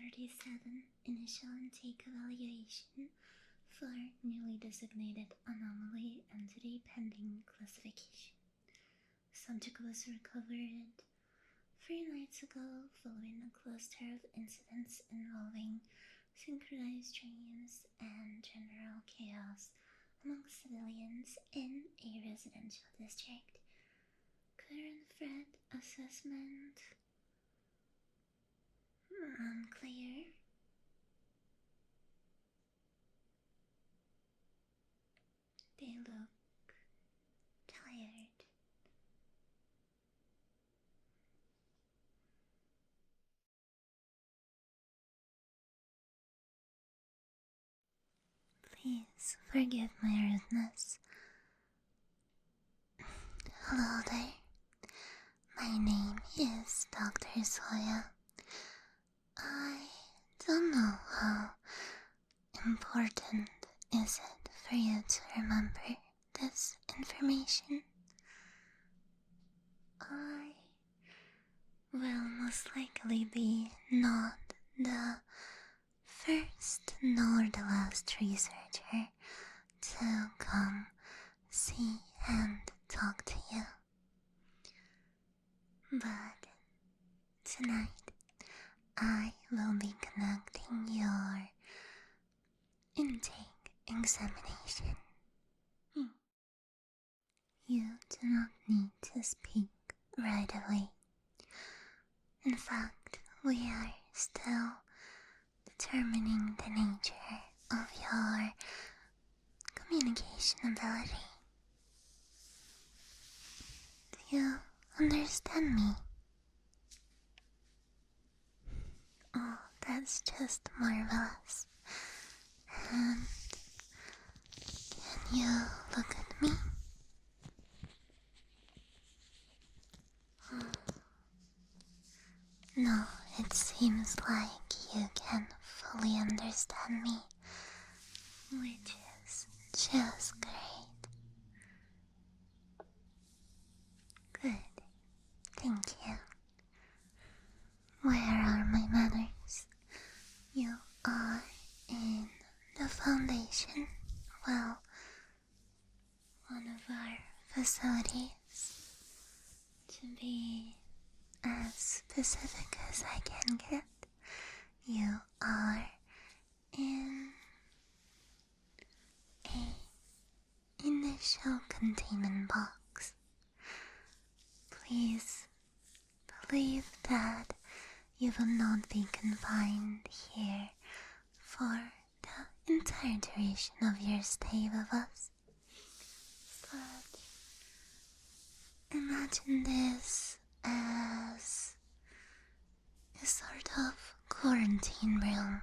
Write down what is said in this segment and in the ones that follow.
37 Initial Intake Evaluation for newly designated anomaly entity pending classification. Subject was recovered 3 nights ago following a cluster of incidents involving synchronized dreams and general chaos among civilians in a residential district. Current threat assessment unclear. They look tired. Please forgive my rudeness. Hello there. My name is Dr. Soya. I don't know how important is it for you to remember this information. I will most likely be not the first nor the last researcher to come see and talk to you. But tonight, I will be conducting your intake examination. You do not need to speak right away. In fact, we are still determining the nature of your communication ability. Do you understand me? Oh, that's just marvelous. And can you look at me? No, it seems like you can fully understand me, which is just great. Good, thank you. Where are my manners? You are in the Foundation, well, one of our facilities. To be as specific as I can get, you are in a initial containment box. Please believe that you will not be confined here for the entire duration of your stay with us. But imagine this as a sort of quarantine room.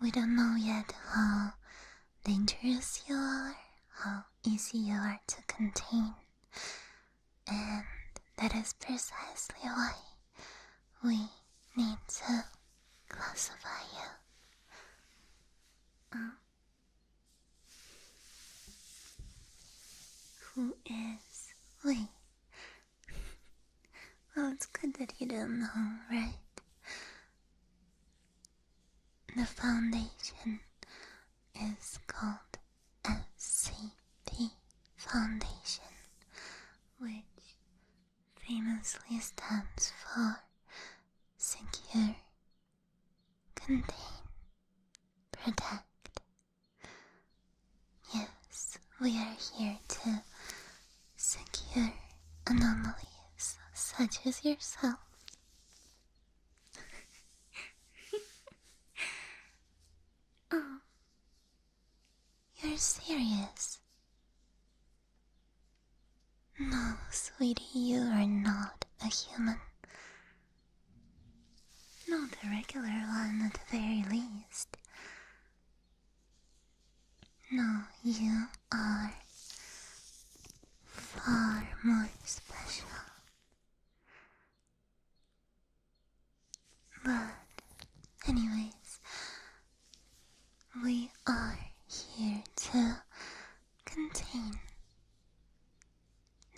We don't know yet how dangerous you are, how easy you are to contain, and that is precisely why we need to classify you. Who is we? Well, it's good that you don't know, right? The Foundation is called SCP Foundation, which famously stands for Secure, Contain, Protect. Yes, we are here to secure anomalies such as yourself. Oh, you're serious? No, sweetie, you are not a human. Not a regular one at the very least. No, you are far more special. But anyways, we are here to contain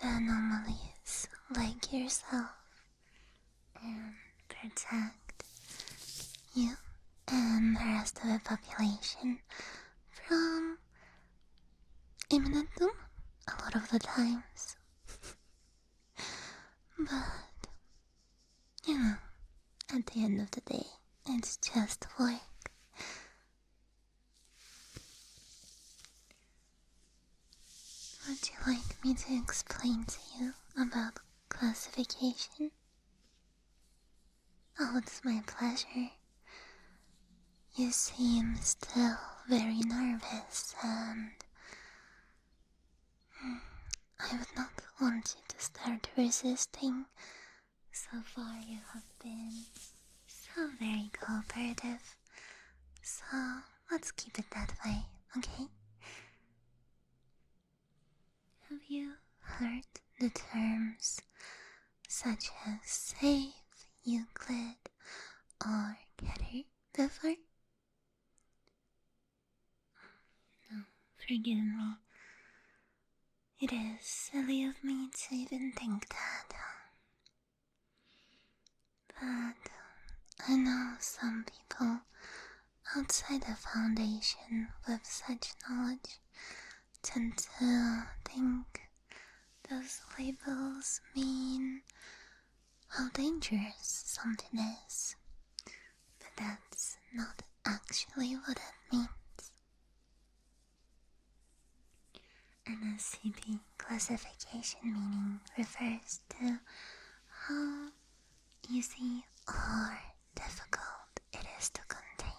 the anomalies like yourself and protect foundation from imminent doom a lot of the times. But, you know, at the end of the day, it's just work. Would you like me to explain to you about classification? Oh, it's my pleasure. You seem still very nervous, and I would not want you to start resisting. So far you have been so very cooperative. So let's keep it that way, okay? Have you heard the terms such as safe, Euclid, or getter before? No, forgive me. It is silly of me to even think that. But I know some people outside the Foundation with such knowledge tend to think those labels mean how dangerous something is. But that's not actually what it means. An SCP classification meaning refers to how easy or difficult it is to contain.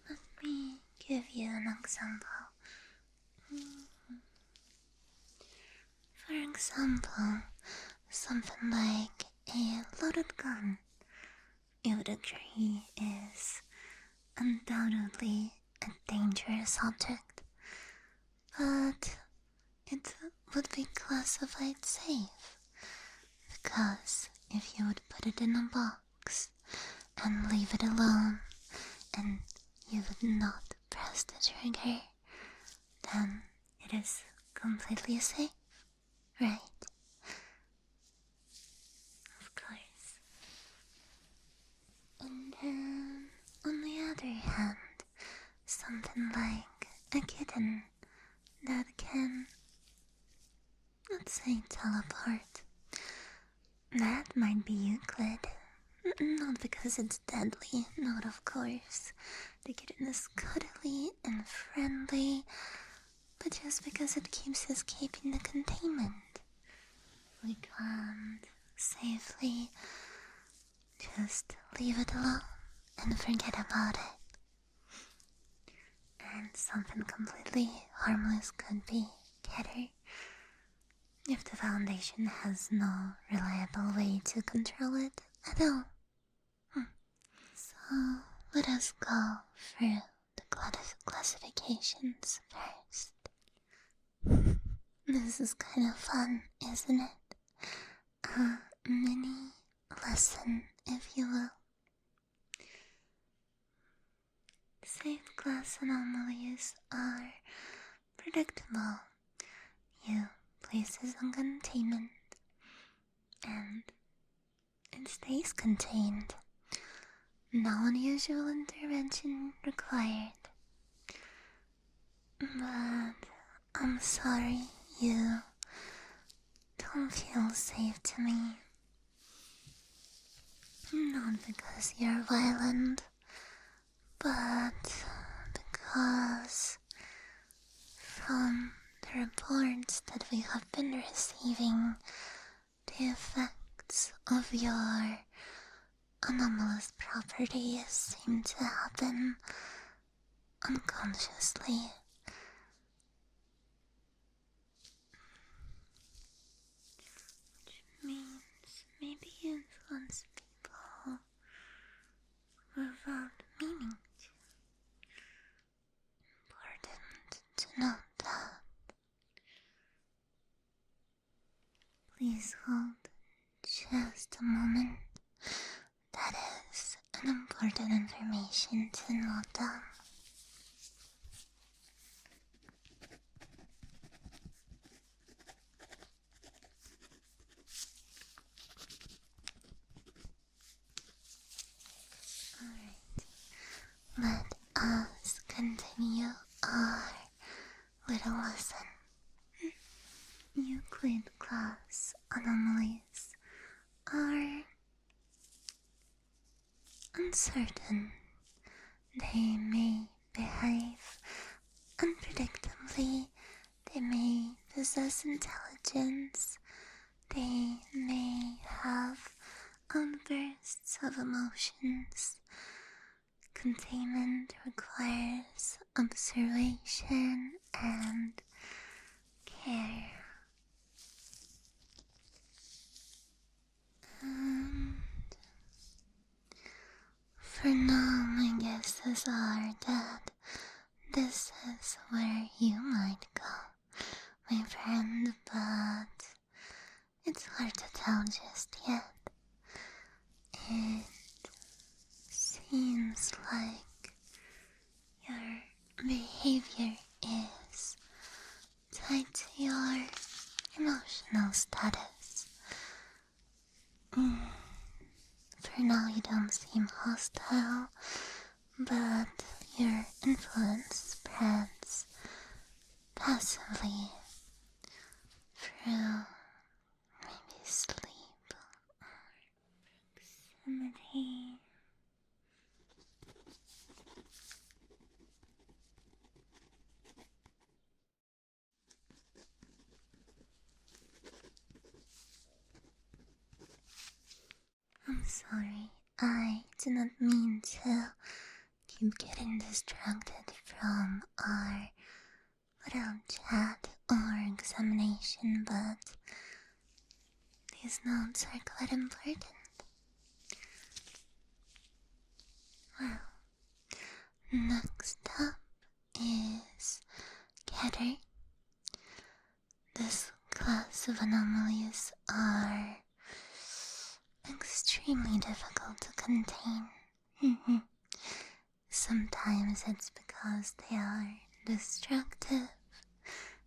Let me give you an example. For example, something like a loaded gun, you would agree, is undoubtedly a dangerous object, but it would be classified safe, because if you would put it in a box and leave it alone, and you would not press the trigger, then it is completely safe, right? Of course. And then, on the other hand, something like a kitten that can, let's say, teleport. That might be Euclid. Not because it's deadly, not of course. The kitten is cuddly and friendly, but just because it keeps escaping the containment. We can't safely just leave it alone and forget about it. And something completely harmless could be getter, if the Foundation has no reliable way to control it at all. So let us go through the classifications first. This is kind of fun, isn't it? A mini lesson, if you will. Safe class anomalies are predictable. You place it on containment, and it stays contained. No unusual intervention required. But I'm sorry, you don't feel safe to me. Not because you're violent, but because from the reports that we have been receiving, the effects of your anomalous properties seem to happen unconsciously. Which means maybe you influence people without meaning to. Important to note that. Please hold just a moment. That is an important information to note down. Alright, let us continue our little lesson. Euclid class anomalies are uncertain. They may behave unpredictably, they may possess intelligence, they may have outbursts of emotions. Containment requires observation and care. And for now, my guesses are that this is where you might go, my friend, but it's hard to tell just yet. It seems like your behavior is tied to your emotional status. For now, you don't seem hostile, but your influence spreads passively through maybe sleep or proximity. I'm sorry, I did not mean to keep getting distracted from our little chat or examination, but these notes are quite important. Well, next up is Getter. This class of anomalies are extremely difficult to contain. Sometimes it's because they are destructive,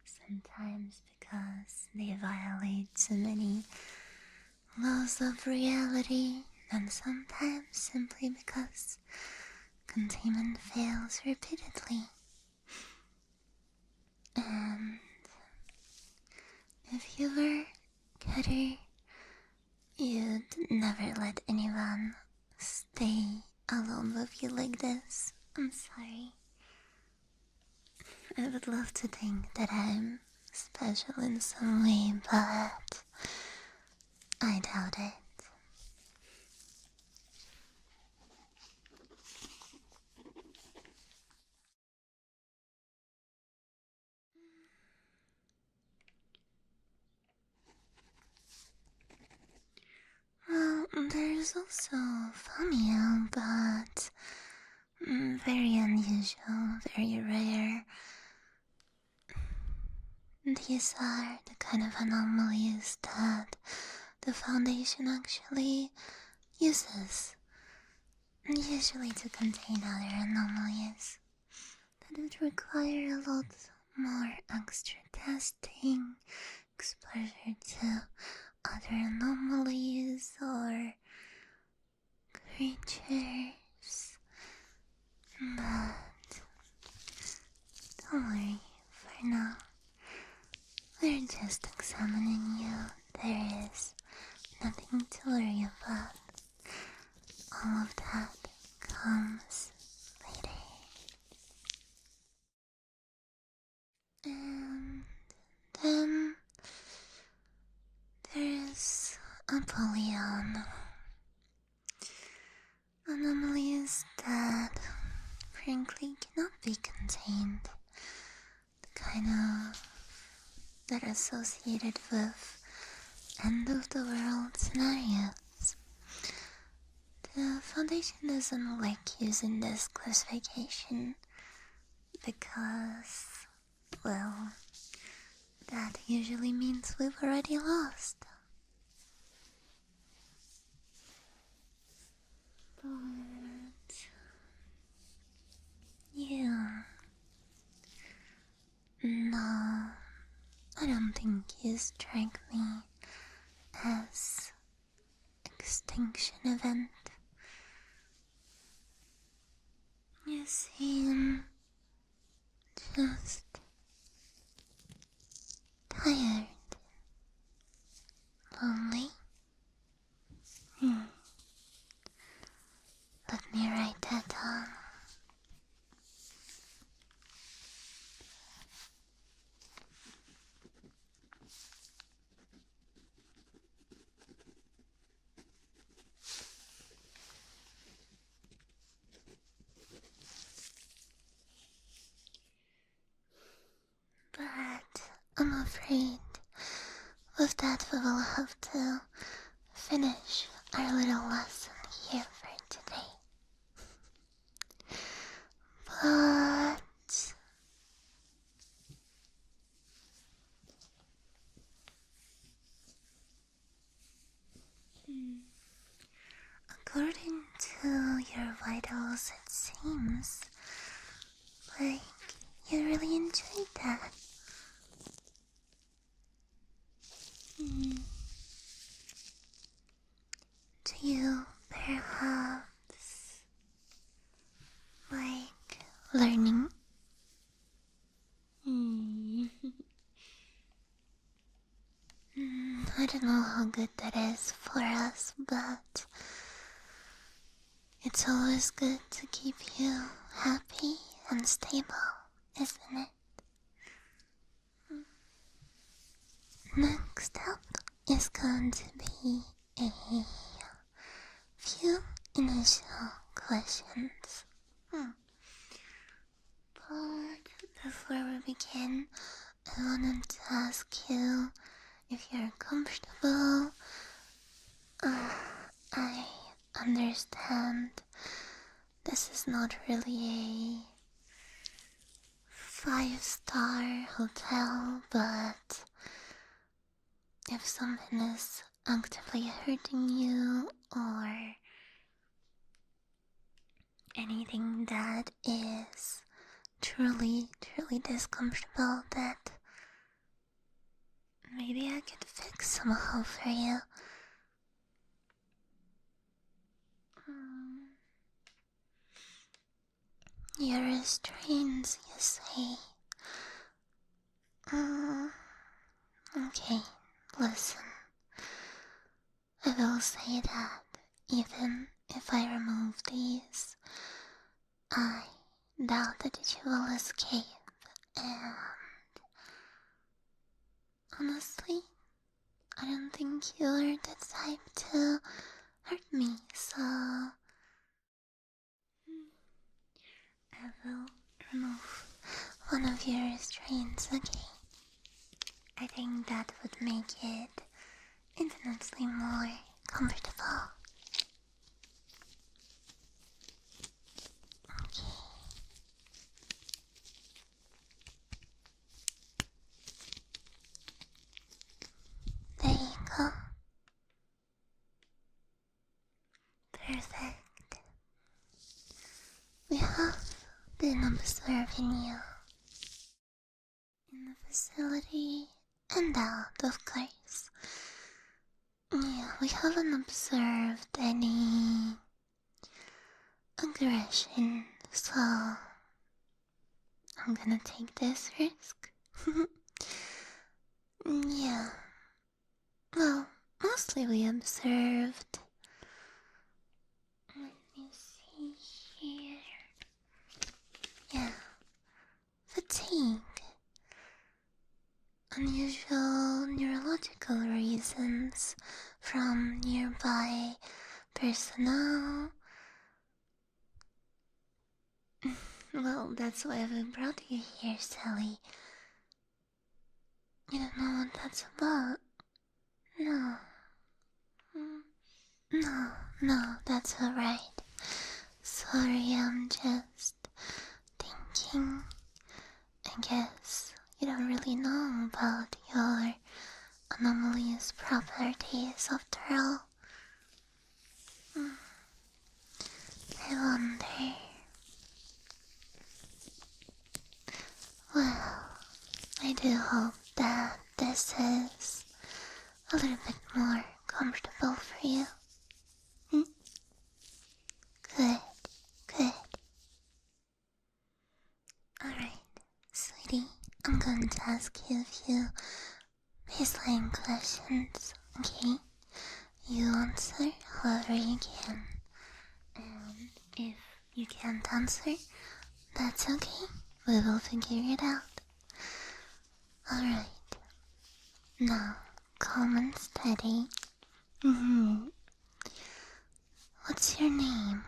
sometimes because they violate so many laws of reality, and sometimes simply because containment fails repeatedly. And if you were Getter, you'd never let anyone stay alone with you like this. I'm sorry. I would love to think that I'm special in some way, but I doubt it. Well, there's also Famio, but very unusual, very rare. These are the kind of anomalies that the Foundation actually uses, usually to contain other anomalies. That would require a lot more extra testing, exposure to other anomalies or creatures. But don't worry, for now, we're just examining you. There is nothing to worry about. All of that comes later. And then there's Apollyon. Anomalies that frankly cannot be contained. The kind of that are associated with end of the world scenarios. The Foundation doesn't like using this classification because, well, that usually means we've already lost. But yeah, no, I don't think you strike me as extinction event. You seem just tired. Lonely? Let me write that down. But I'm afraid with that we will have to finish our little lesson here for today. But according to your vitals, it seems like you really enjoyed that. Do you perhaps like learning? I don't know how good that is for us, but it's always good to keep you happy and stable, isn't it? Next up is going to be a few initial questions. But before we begin, I wanted to ask you if you're comfortable. I understand this is not really a 5-star hotel, but if something is actively hurting you or anything that is truly discomfortable, that maybe I could fix somehow for you. Your restrains, you say? Okay, listen. I will say that even if I remove these, I doubt that you will escape, and honestly, I don't think you're the type to hurt me, so I will remove one of your restraints, okay? I think that would make it infinitely more comfortable. Okay. There you go. Perfect. We have been observing you in the facility and out, of course. Yeah, we haven't observed any aggression, so I'm gonna take this risk. Yeah. Well, mostly we observed. Let me see here. Yeah. Fatigue. Unusual neurological reasons from nearby personnel. Well, that's why we brought you here, Sally. You don't know what that's about? No. No, that's alright. Sorry, I'm just thinking. I guess you don't really know about your anomalous properties after all. I wonder. Well, I do hope that this is a little bit more comfortable for you. Good, good. I'm going to ask you a few baseline questions, okay? You answer however you can. And if you can't answer, that's okay. We will figure it out. Alright. Now, calm and steady. What's your name?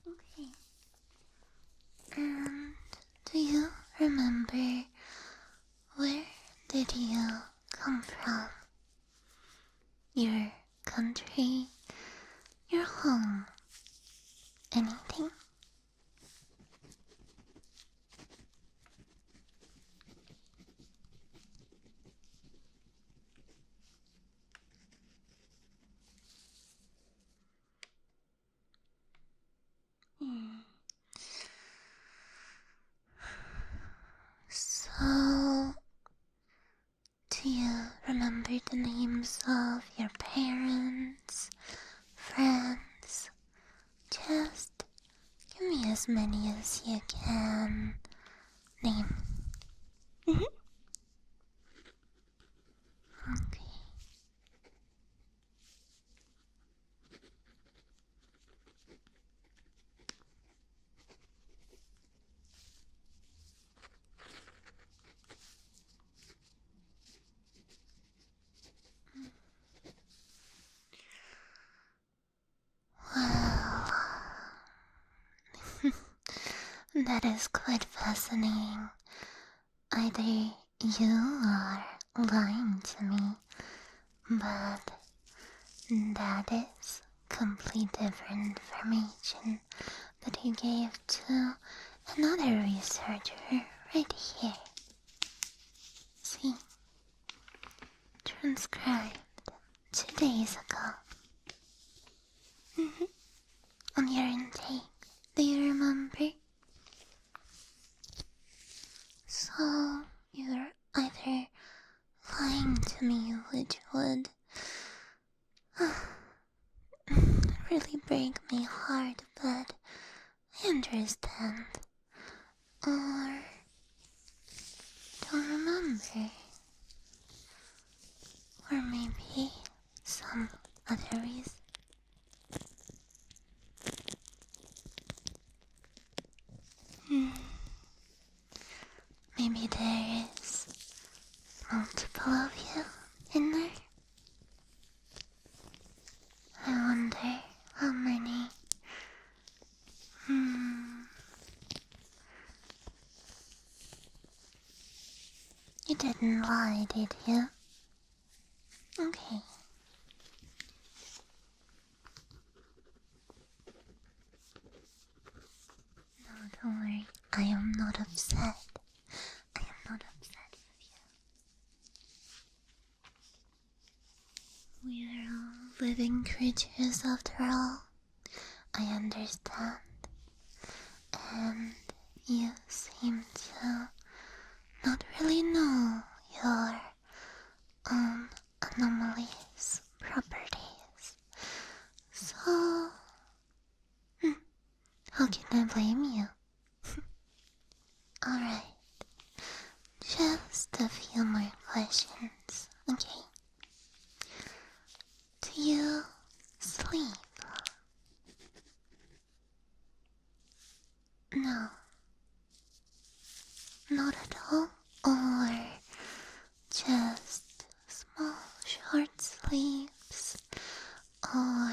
Okay. And do you remember where did you come from? Your country? Your home? Anything? So, do you remember the names of your parents, friends? Just give me as many as you can name. Okay. Well, that is quite fascinating. Either you are lying to me, but that is complete different information that you gave to another researcher right here. See? Transcribed 2 days ago. On your intake, do you remember? So, you're either lying to me, which would really break my heart, but I understand. Or don't remember. Or maybe some other reason. Maybe there is multiple of you in there. I wonder how many. You didn't lie, did you? Okay. No, don't worry. I am not upset. I am not upset with you. We are all living creatures after all. I understand. And you seem to not really know your own anomalies, properties. So, how can I blame you? Alright, just a few more questions, okay? Do you sleep? No. Not at all? Or just small short sleeps? Or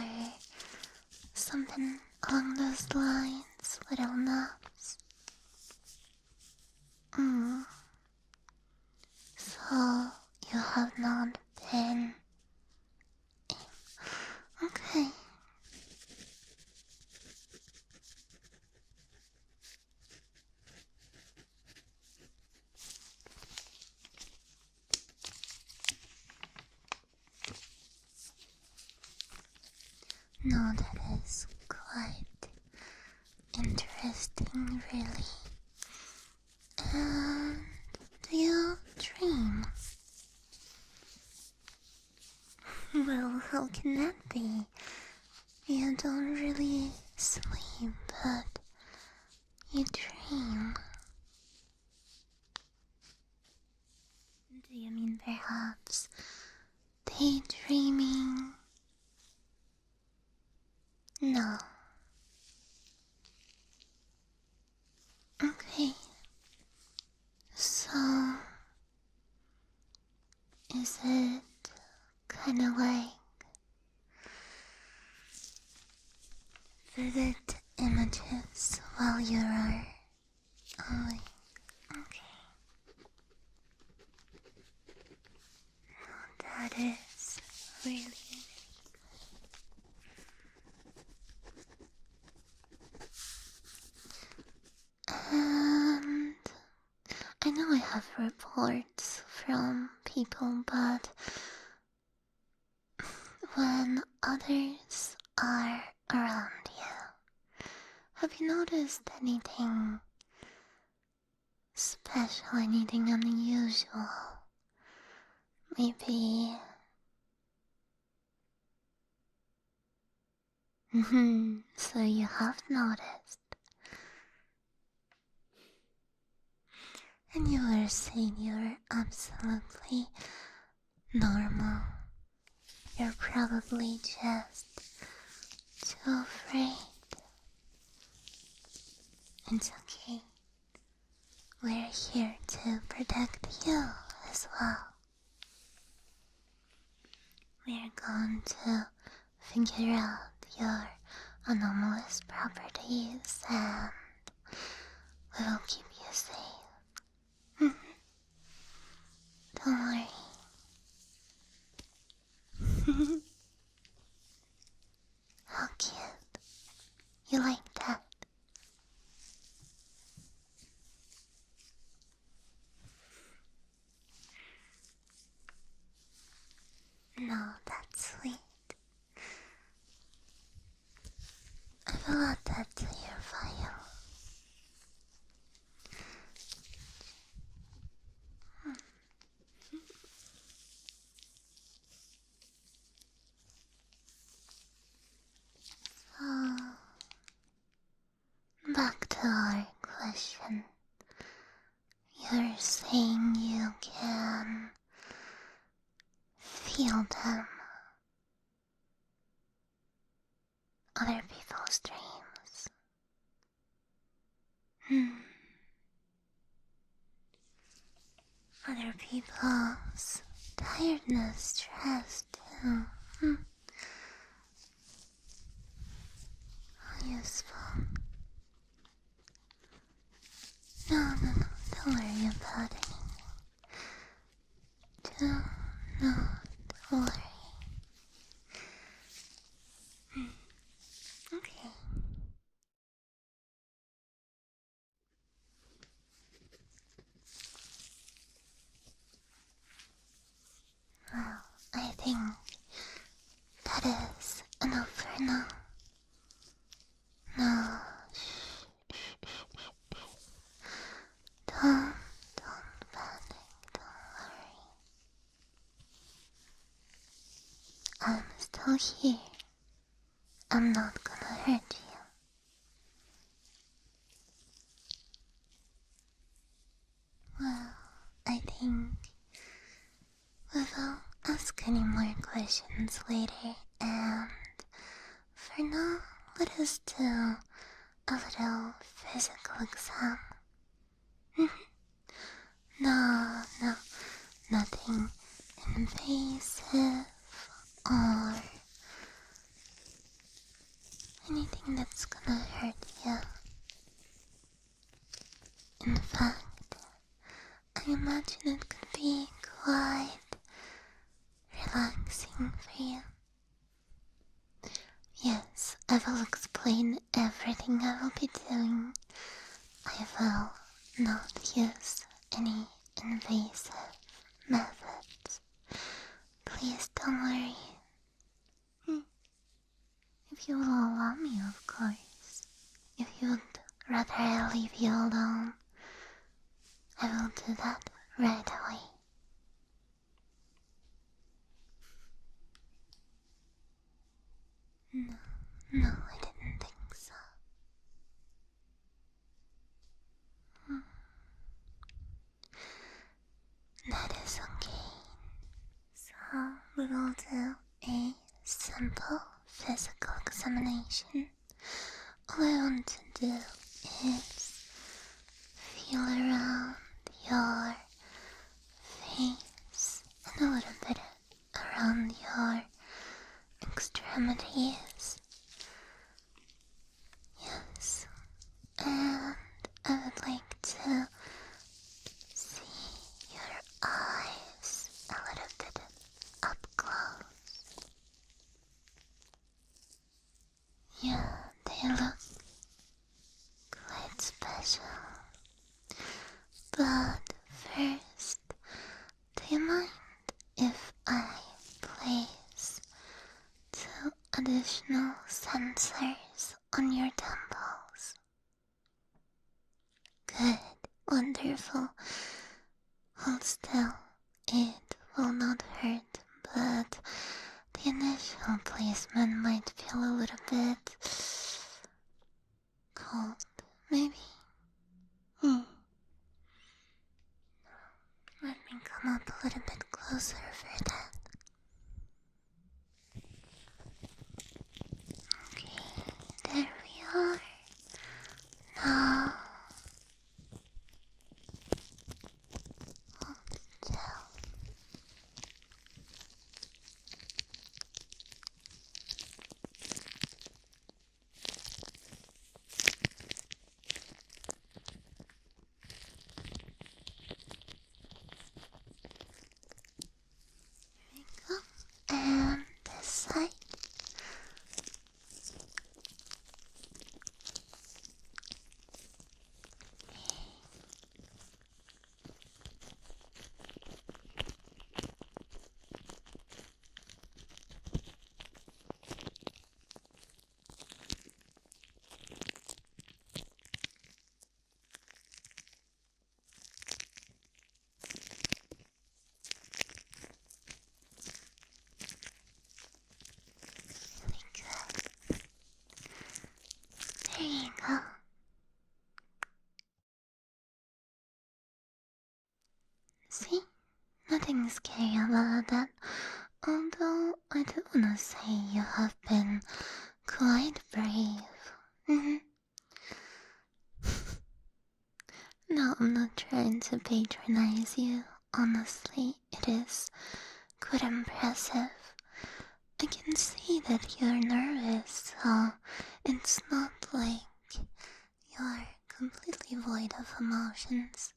something along those lines, little naps? So, you have not been... Okay. No, that is quite interesting, really. And do you dream? Well, how can that be? You don't really sleep, but you dream. Do you mean perhaps daydreaming? No. Okay. So, is it kinda like vivid images while you are awake? Okay. That is really, and I know I have reports from people, but when others are around you, have you noticed anything special, anything unusual? Maybe. So you have noticed. And you were saying you're absolutely normal. You're probably just too afraid. It's okay. We're here to protect you as well. We're going to figure out your anomalous properties and we will keep you safe. Don't worry. How cute. You like that? No, that's sweet. I will add that to your file. So, back to our question. You're saying you can feel them. Other people's dreams. Other people's tiredness, stress too. How useful. No, don't worry about anything. Do not worry. Okay. Well, I think that is enough for now. No, don't panic, don't worry. I'm still here. I'm not gonna hurt you. Well, I think we will ask any more questions later, and for now, let us do a little physical exam. No, nothing invasive or anything that's gonna hurt you. In fact, I imagine it could be quite relaxing for you. Yes, I will explain everything I will be doing. I will not use any invasive methods. Please don't worry. If you will allow me, of course. If you would rather I leave you alone, I will do that right away. No, I didn't think so. That is okay. So, we will do a simple physical examination. All I want to do is feel around your face and a little bit around your extremities. Yes, and I would like to see your eyes a little bit up close. Yeah, they look quite special. But first, do you mind if I place 2 additional sensors on your temples? Good, wonderful. Hold still, it will not hurt, but the initial placement might feel a little bit cold, maybe. Let me come up a little bit closer for that. Okay, there we are. Now, hold still. There we go. And this side. There you go. See? Nothing scary about that. Although I do wanna say you have been quite brave. No, I'm not trying to patronize you. Honestly, it is quite impressive. I can see that you're nervous, so it's not like you're completely void of emotions,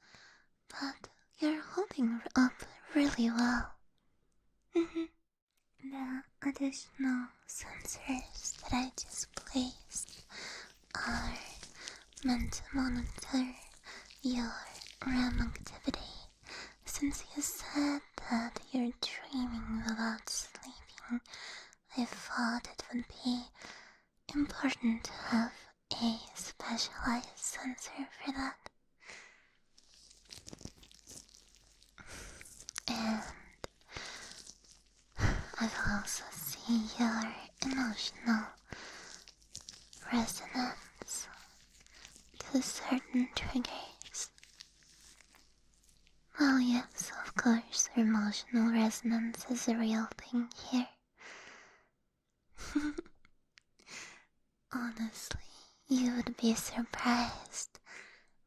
but you're holding up really well. The additional sensors that I just placed are meant to monitor your REM activity, since you said that you're dreaming without sleeping. I thought it would be important to have a specialized sensor for that. And I will also see your emotional resonance to certain triggers. Well, yes, of course, emotional resonance is a real thing here. Honestly, you would be surprised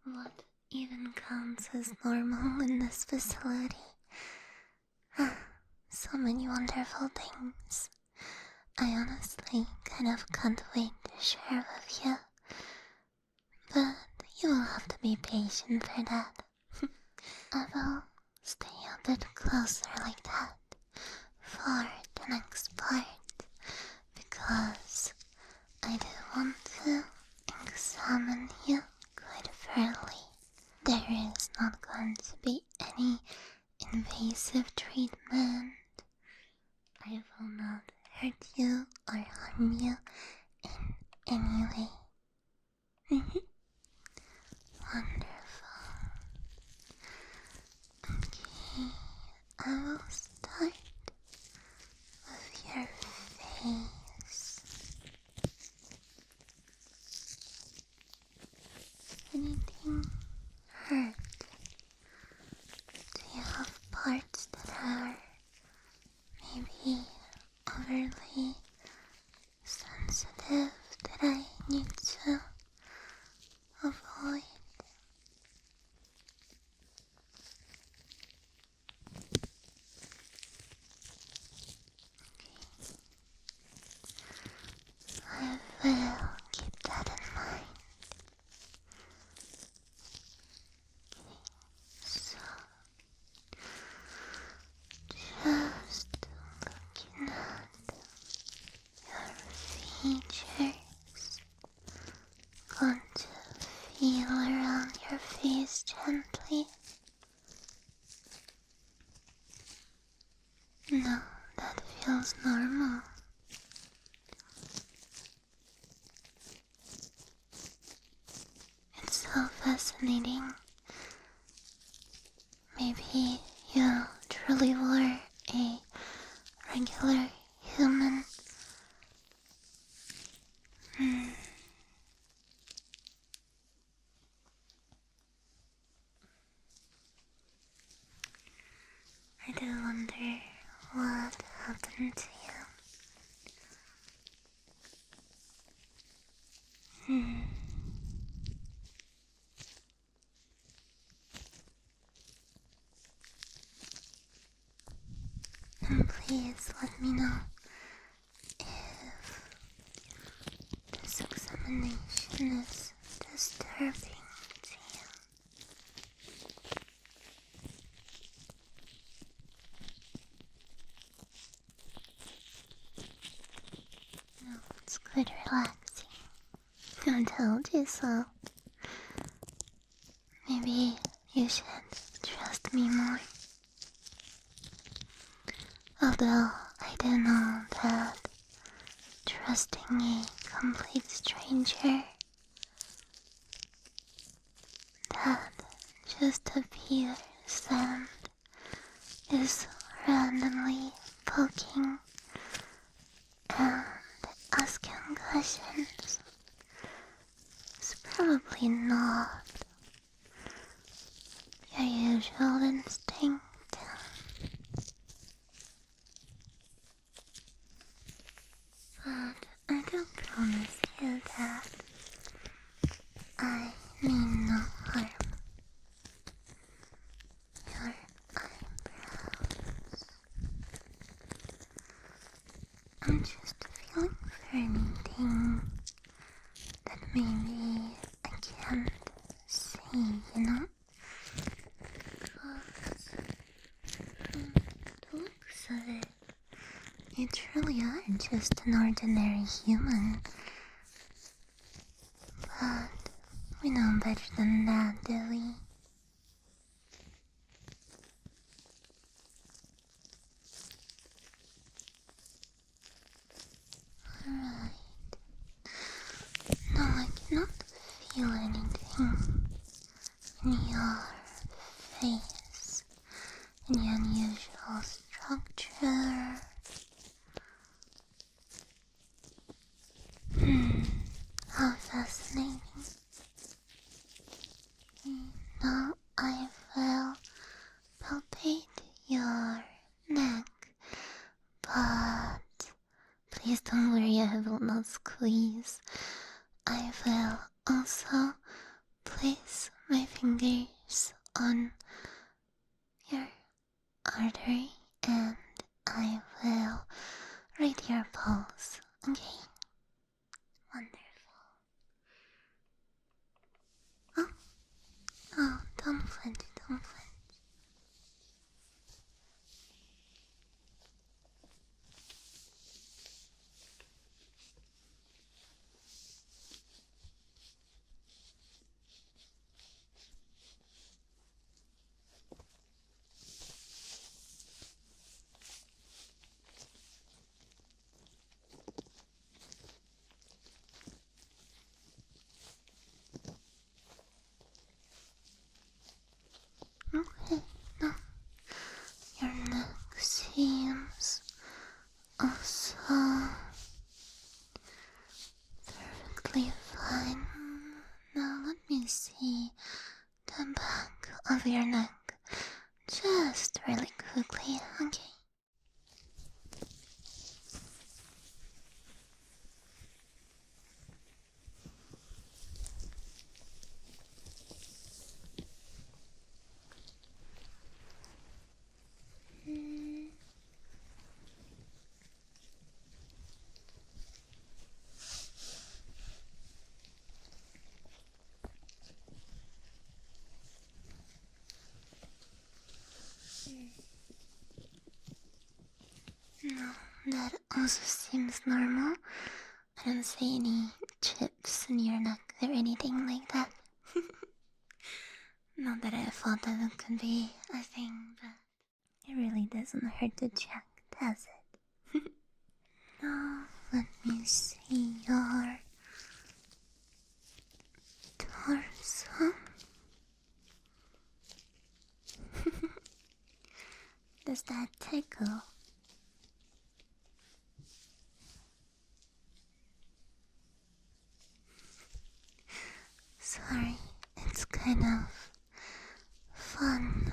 what even counts as normal in this facility. So many wonderful things. I honestly kind of can't wait to share with you. But you will have to be patient for that. I will stay a bit closer like that for the next part, because I do want to examine you quite thoroughly. There is not going to be any invasive treatment. I will not hurt you or harm you in any way. Wonderful. Okay, I will start with your face. will keep that in mind. So, just looking at your features, going to feel around your face gently. No, that feels normal. It's so fascinating. Maybe you truly were a regular human. I do wonder what happened to you. And please let me know if this examination is disturbing to you. No, it's quite relaxing. I told you so. Maybe you should trust me more. Although I do know that trusting a complete stranger that just appears and is randomly poking and asking questions is probably not your usual instinct. But I do promise you that I mean no harm. Your eyebrows. I'm just feeling for anything that maybe I can't see, you know? Because from the looks of it, you truly are just an ordinary human. But we know better than that, do we? Alright. No, I cannot feel anything in your face. Any unusual structure. How fascinating. Now I will palpate your neck, but please don't worry, I will not squeeze. I will also place my fingers on your artery and I will read your pulse. Okay? Wonderful. Oh, don't flinch, don't flinch. Okay, no. Your neck seems also perfectly fine. Now let me see the back of your neck. Just really quickly, okay? also seems normal. I don't see any chips in your neck or anything like that. Not that I thought that it could be a thing, but it really doesn't hurt to check, does it? Now, let me see your torso. Does that tickle? Sorry, it's kind of fun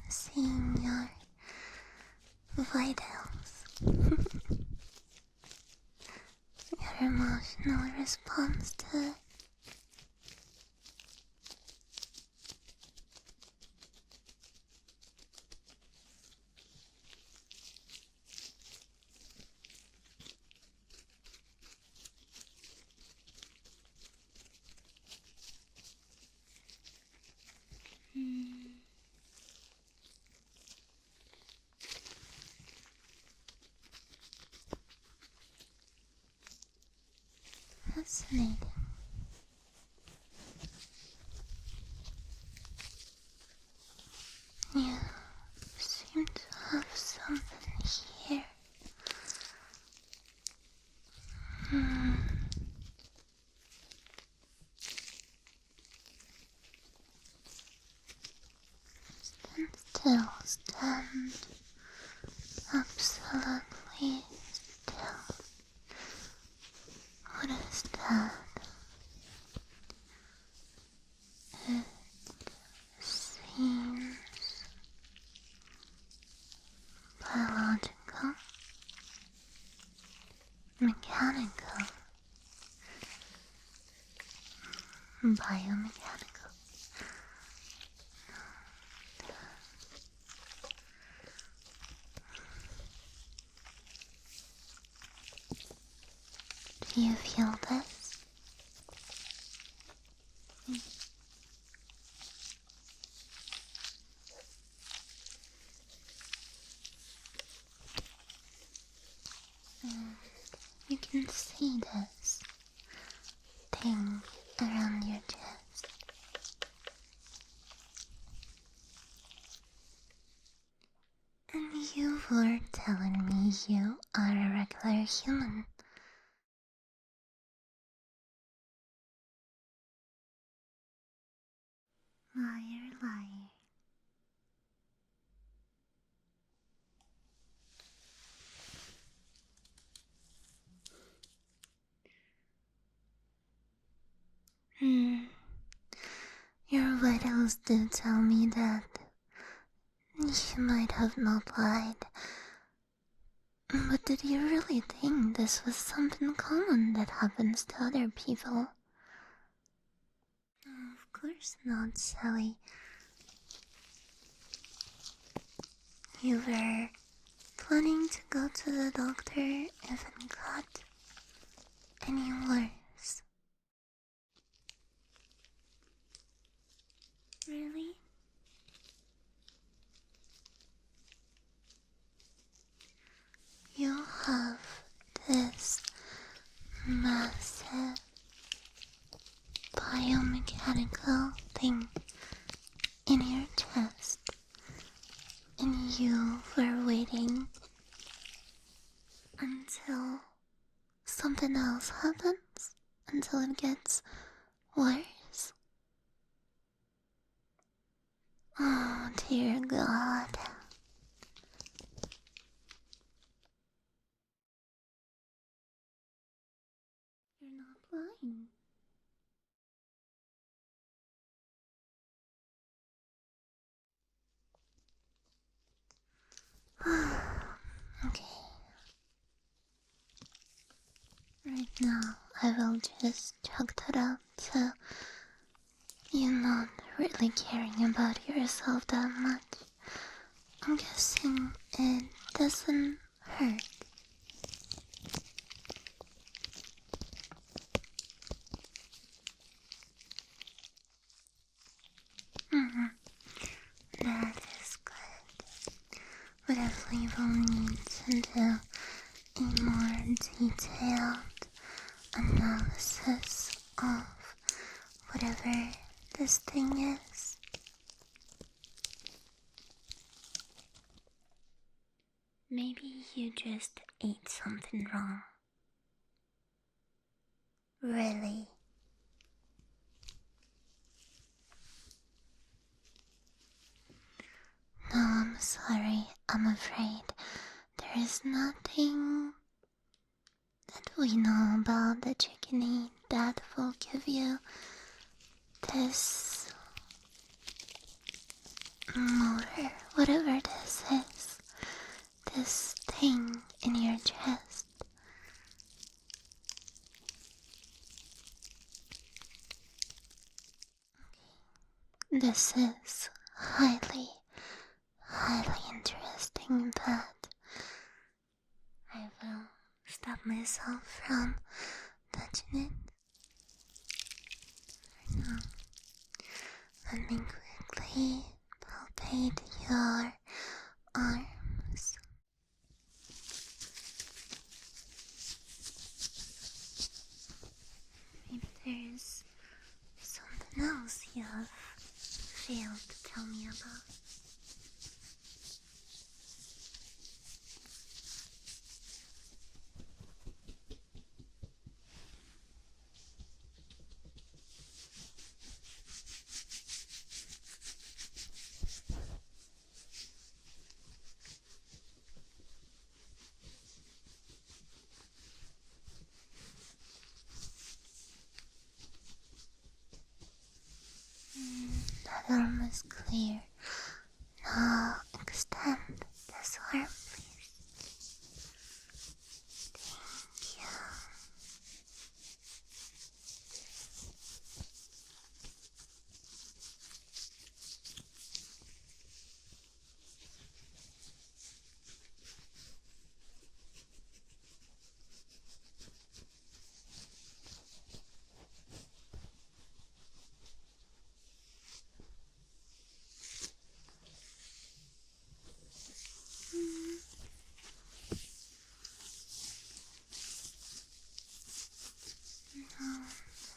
seeing your vitals. Your emotional response to it. Fascinating. You seem to have something here. Stand still, stand absolutely still. What is that? It seems biological, mechanical, biomechanical. Do you feel this? You can see this thing around your chest. And you were telling me you are a regular human. Liar, liar. Your vitals do tell me that you might have not lied. But did you really think this was something common that happens to other people? Of course not, Sally. You were planning to go to the doctor if it got any worse. Really? You have this massive biomechanical thing in your chest, and you were waiting until something else happens, until it gets worse. Oh, dear God. You're not lying. Okay. Right now, I will just chalk that up to you not really caring about yourself that much. I'm guessing it doesn't hurt. That is good. We definitely will need to do a more detailed analysis of whatever this thing is. Maybe you just ate something wrong. Really? No, I'm sorry. I'm afraid there is nothing that we know about that you can eat that will give you this motor, whatever this is, this thing in your chest. This is highly interesting, but I will stop myself from touching it. Now, let me quickly palpate your arms. Maybe there's something else you have failed to tell me about. That arm is clear. Now extend this arm, please. Thank you.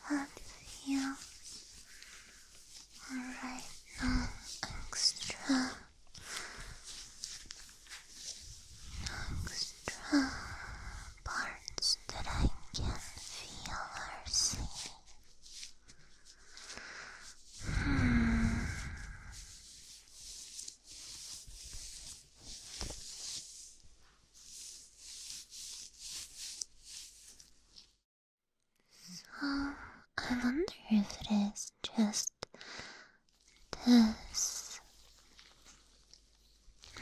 That feels alright now. Extra parts that I can feel or see. So, I wonder if it is just this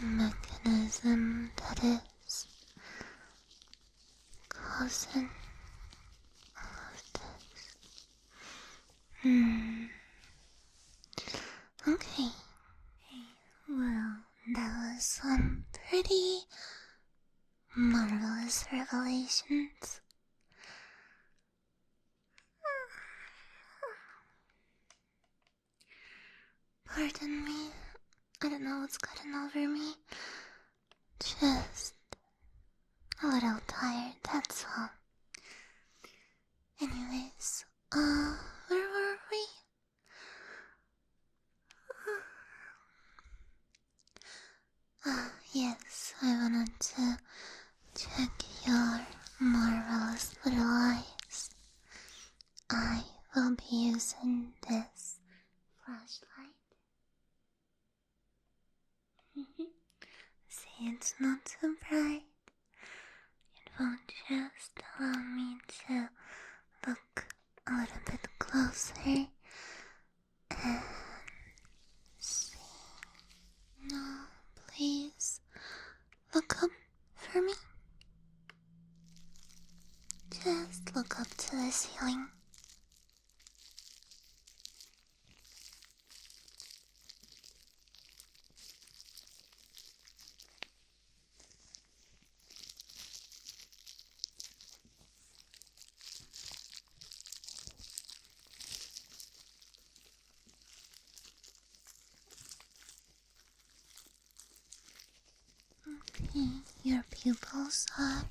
mechanism that is causing all of this. Okay. Well, that was some pretty marvelous revelations. Pardon me. I don't know what's gotten over me. Just a little tired, that's all. Anyways, where were we? Yes, I wanted to check your marvelous little eyes. I will be using this flashlight. See, it's not so bright. It won't just allow me to look a little bit closer and see. No, please look up for me. Just look up to the ceiling. Okay, your pupils are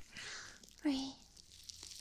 retracted.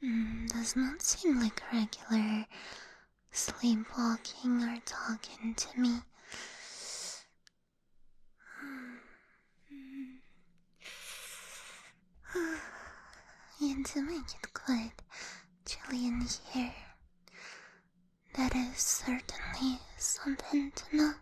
Does not seem like regular sleepwalking or talking to me. You do make it quite chilly in here. That is certainly something to note.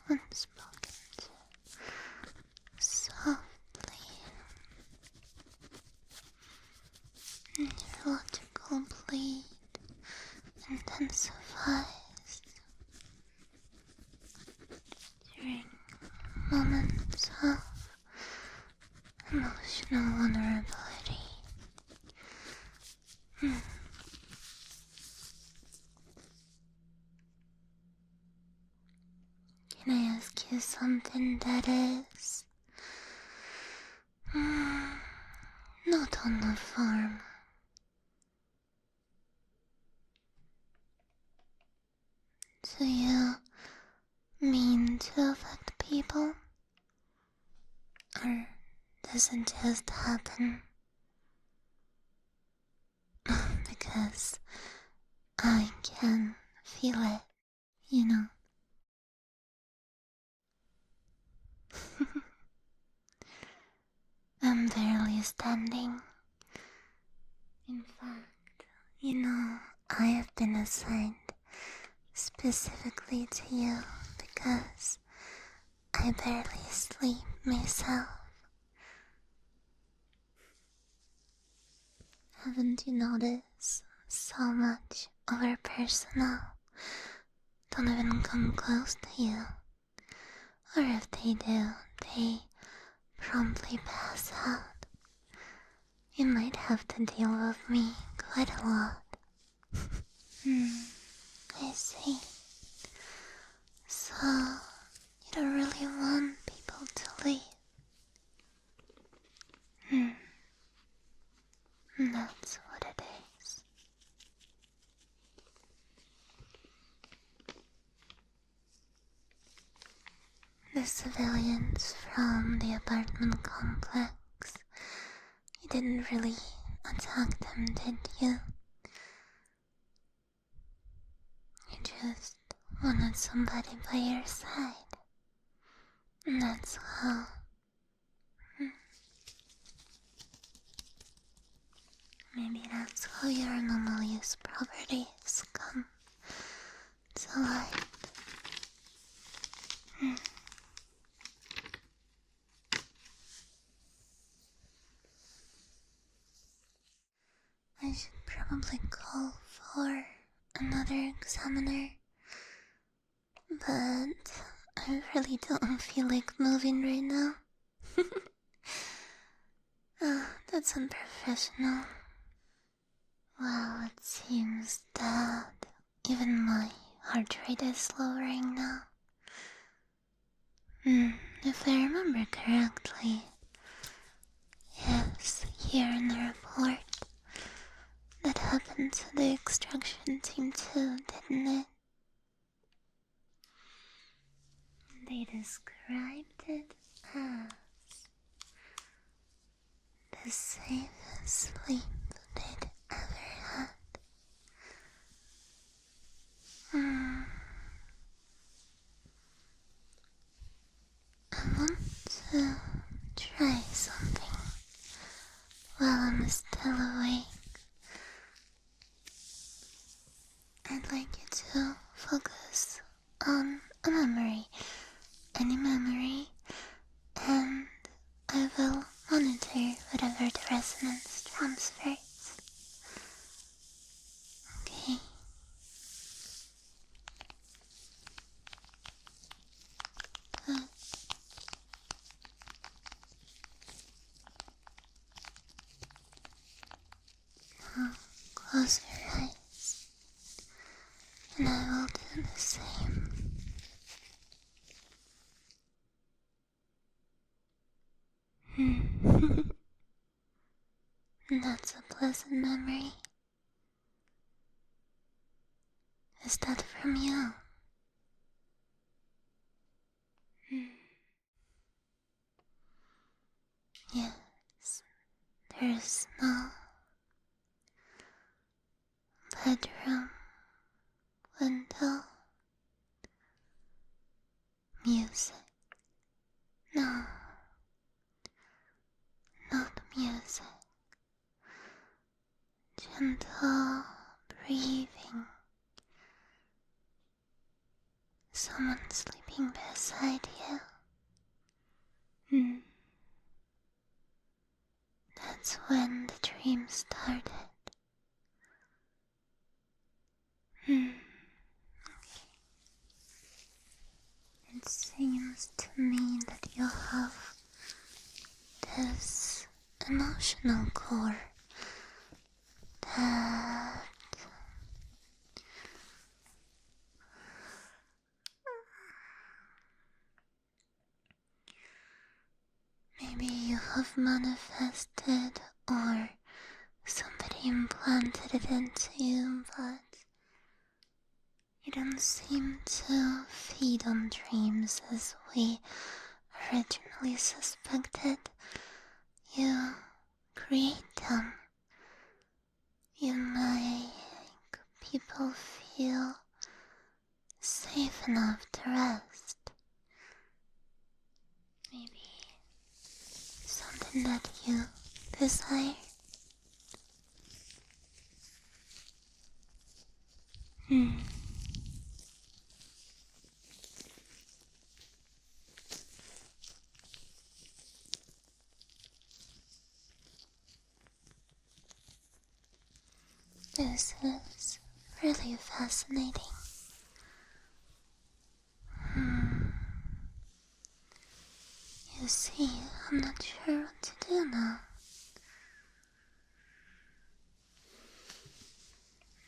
Unspoken to softly. Neurological bleed intensifies during moments of emotional vulnerability. Can I ask you something that is not on the farm? Do you mean to affect people? Or does it just happen? Because I can feel it, you know. I'm barely standing. In fact, I have been assigned specifically to you because I barely sleep myself. Haven't you noticed so much of our personnel don't even come close to you? Or if they do, they promptly pass out. You might have to deal with me quite a lot. I see. So, you don't really want people to leave. That's what it is. The civilians from the apartment complex, you didn't really attack them, did you? You just wanted somebody by your side. And that's how. Maybe that's how your anomalous properties come to light. I should probably call for another examiner, but I really don't feel like moving right now. That's unprofessional. Well, it seems that even my heart rate is lowering now. If I remember correctly, yes, here in the report, that happened to the extraction team too, didn't it? They described it as the safest sleep they'd ever had. I want to try something while I'm still awake. I'd like you to focus on a memory any memory, and I will monitor whatever the resonance transfers. Okay. Good. Now close your eyes, and I will do the same. That's a pleasant memory. Is that from you? Yes, there's no bedroom window. Music. No, not music. Gentle breathing. Someone sleeping beside you. That's when the dream started. Okay. It seems to me that you have this emotional core that maybe you have manifested or somebody implanted it into you, but you don't seem to feed on dreams as we originally suspected. You create them. You make people feel safe enough to rest. Maybe something that you desire. This is really fascinating. You see, I'm not sure what to do now.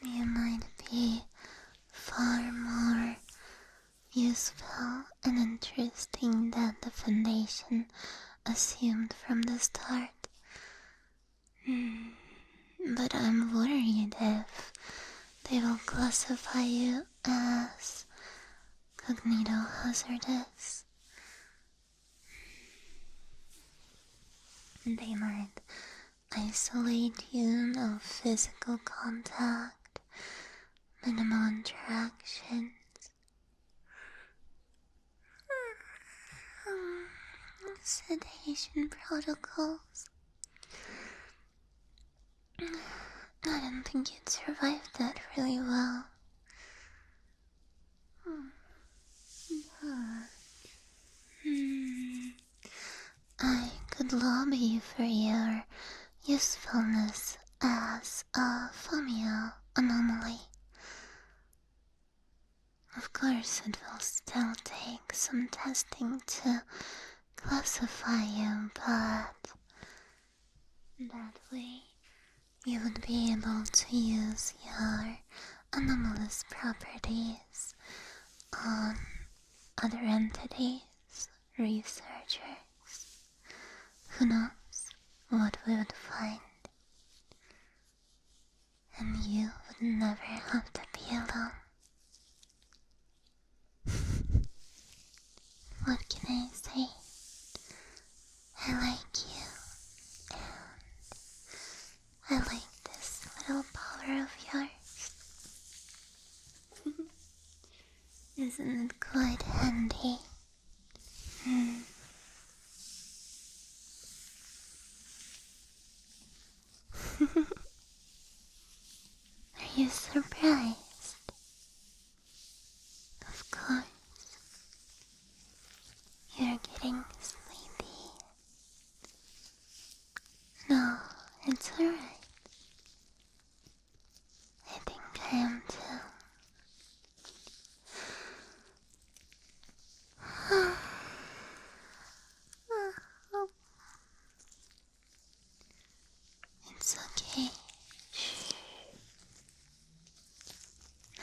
You might be far more useful and interesting than the Foundation assumed from the start. But I'm worried if they will classify you as cognito-hazardous. They might isolate you, no physical contact, minimal interactions. Sedation protocols. I don't think you'd survive that really well. I could lobby for your usefulness as a Ephemeral anomaly. Of course, it will still take some testing to classify you, but that way you would be able to use your anomalous properties on other entities, researchers. Who knows what we would find? And you would never have to be alone. What can I say? I like you, and I like this little power of yours. Isn't it quite handy? Are you surprised? Of course. you're getting sleepy. No, it's alright. I think I am too. It's okay. Shh.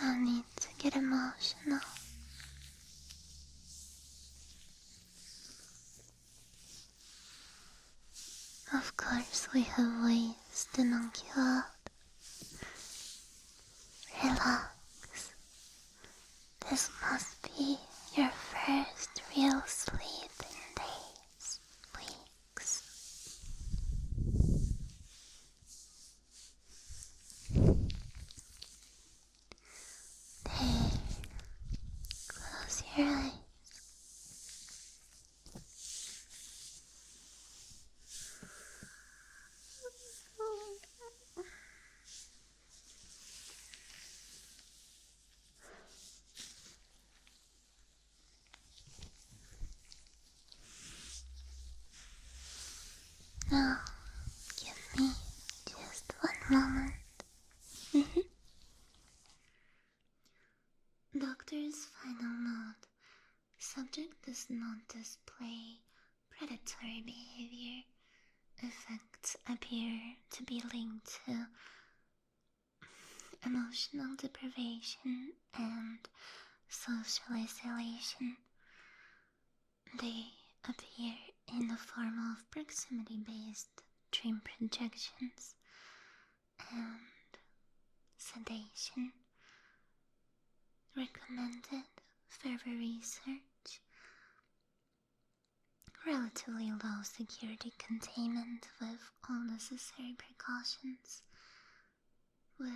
No need to get emotional. Of course, we have ways to knock you out. Relax. This must be your first real sleep in days, weeks. There. Close your eyes. Now, give me just one moment. Doctor's final note. Subject does not display predatory behavior. Effects appear to be linked to emotional deprivation and social isolation. They appear in the form of proximity-based dream projections and sedation. Recommended further research. Relatively low security containment with all necessary precautions. With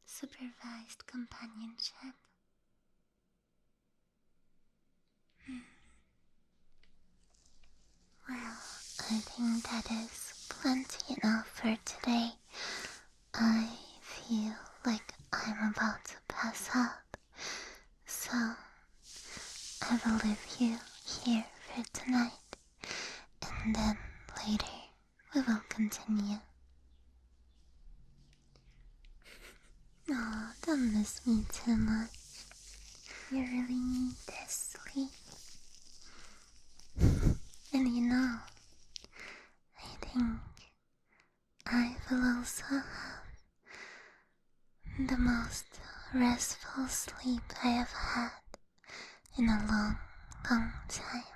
supervised companionship. Well, I think that is plenty enough for today. I feel like I'm about to pass out, so I will leave you here for tonight, and then later we will continue. Oh, don't miss me too much. You really need this sleep. And you know, I think I will also have the most restful sleep I have had in a long, long time.